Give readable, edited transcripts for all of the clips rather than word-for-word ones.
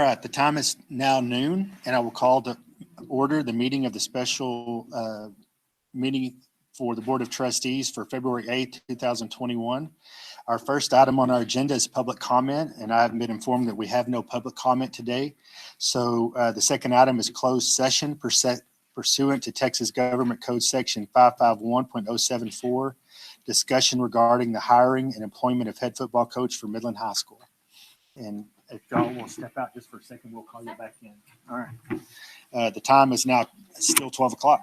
All right, the time is now noon, and I will call to order the meeting of the special meeting for the Board of Trustees for February 8th, 2021. Our first item on our agenda is public comment, and I have been informed that we have no public comment today. So the second item is closed session pursuant to Texas Government Code Section 551.074, discussion regarding the hiring and employment of head football coach for Midland High School. And if y'all will step out just for a second, we'll call you back in. All right. The time is now still 12 o'clock.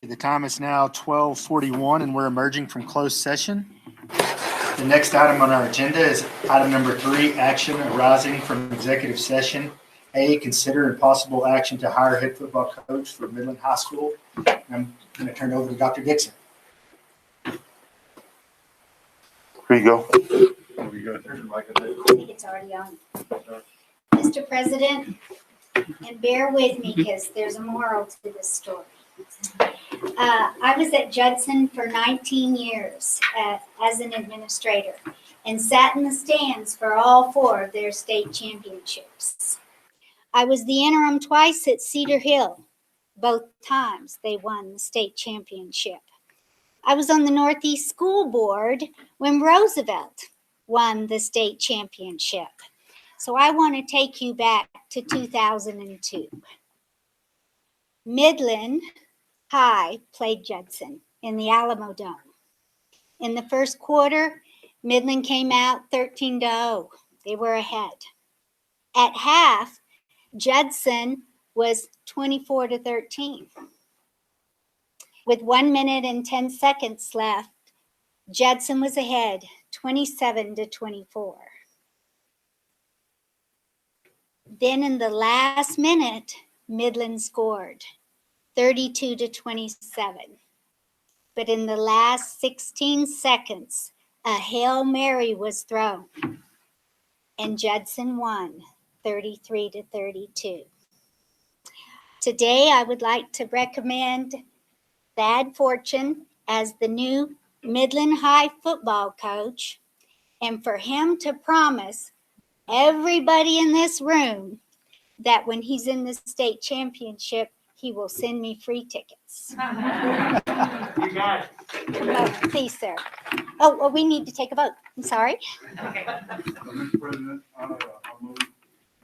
The time is now 12:41, and we're emerging from closed session. The next item on our agenda is item number 3, action arising from executive session. A, consider possible action to hire head football coach for Midland High School. I'm going to turn it over to Dr. Dixon. Here you go. I think it's already on. Mr. President, and bear with me because there's a moral to this story. I was at Judson for 19 years as an administrator and sat in the stands for all 4 of their state championships. I was the interim twice at Cedar Hill. Both times they won the state championship. I was on the Northeast School Board when Roosevelt won the state championship. So I want to take you back to 2002. Midland High played Judson in the Alamo Dome. In the first quarter, Midland came out 13-0. They were ahead. At half, Judson was 24-13. With 1 minute and 10 seconds left, Judson was ahead 27-24. Then in the last minute, Midland scored 32-27. But in the last 16 seconds, a Hail Mary was thrown, and Judson won 33-32. Today, I would like to recommend Thad Fortune as the new Midland High football coach, and for him to promise everybody in this room that when he's in the state championship, he will send me free tickets. You got it. Please, sir. Oh, we need to take a vote. I'm sorry. Okay. Mr. President, I move to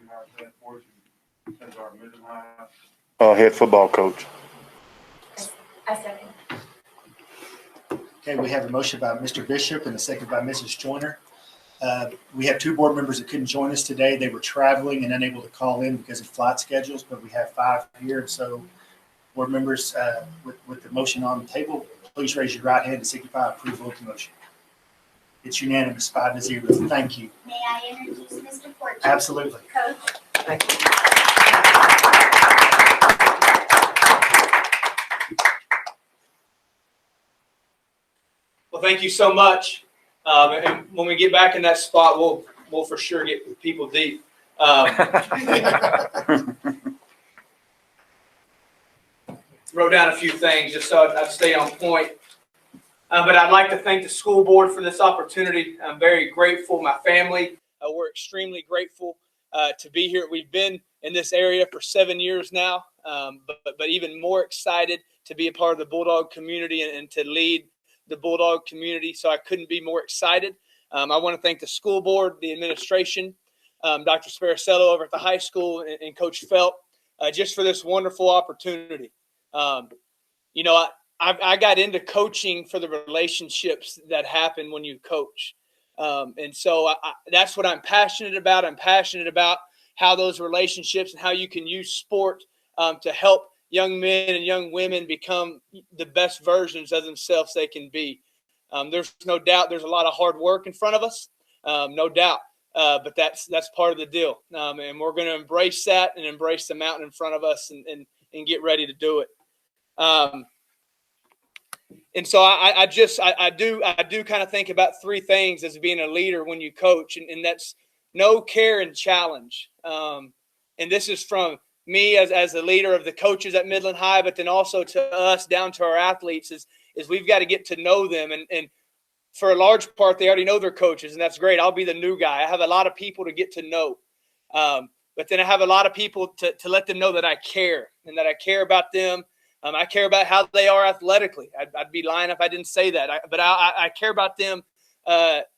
hire Thad Fortune as our Midland High head football coach. I second. Okay, we have a motion by Mr. Bishop and a second by Mrs. Joyner. We have 2 board members that couldn't join us today. They were traveling and unable to call in because of flight schedules, but we have 5 here. So board members, with the motion on the table, please raise your right hand to signify approval of the motion. It's unanimous, 5-0. Thank you. May I introduce Mr. Fortune? Absolutely. Coach. Thank you. Well, thank you so much. And when we get back in that spot, we'll for sure get people deep. Wrote down a few things just so I'd stay on point. But I'd like to thank the school board for this opportunity. I'm very grateful. My family, we're extremely grateful to be here. We've been in this area for 7 years now, but even more excited to be a part of the Bulldog community and to lead the Bulldog community. So I couldn't be more excited. I want to thank the school board, the administration, Dr. Sparacello over at the high school, and Coach Felt, just for this wonderful opportunity. You know, I got into coaching for the relationships that happen when you coach. And so that's what I'm passionate about. I'm passionate about how those relationships and how you can use sport to help young men and young women become the best versions of themselves they can be. There's no doubt there's a lot of hard work in front of us, no doubt. But that's part of the deal. And we're going to embrace that and embrace the mountain in front of us and get ready to do it. And so I do kind of think about 3 things as being a leader when you coach, and that's know, care, and challenge. And this is from me as the leader of the coaches at Midland High, but then also to us down to our athletes is we've got to get to know them. And for a large part, they already know their coaches, and that's great. I'll be the new guy. I have a lot of people to get to know. But then I have a lot of people to let them know that I care and that I care about them. I care about how they are athletically. I'd be lying if I didn't say that. But I care about them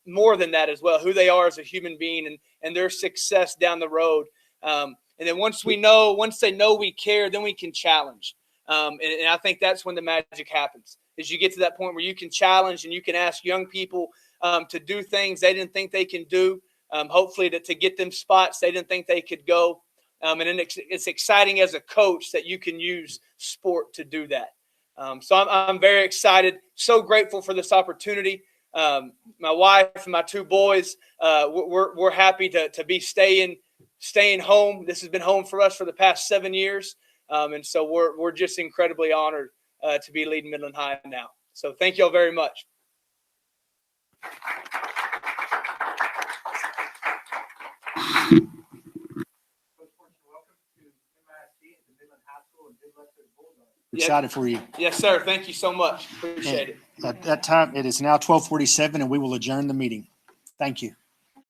more than that as well, who they are as a human being and their success down the road. And then once they know we care, then we can challenge. And I think that's when the magic happens, is you get to that point where you can challenge and you can ask young people to do things they didn't think they can do. Hopefully to get them spots they didn't think they could go. And then it's exciting as a coach that you can use sport to do that. So I'm very excited, so grateful for this opportunity. My wife and my two boys, we're happy to be staying home. This has been home for us for the past 7 years. And so we're just incredibly honored to be leading Midland High now. So thank you all very much. Excited for you. Yes, sir. Thank you so much. Appreciate it. At that time, it is now 12:47, and we will adjourn the meeting. Thank you.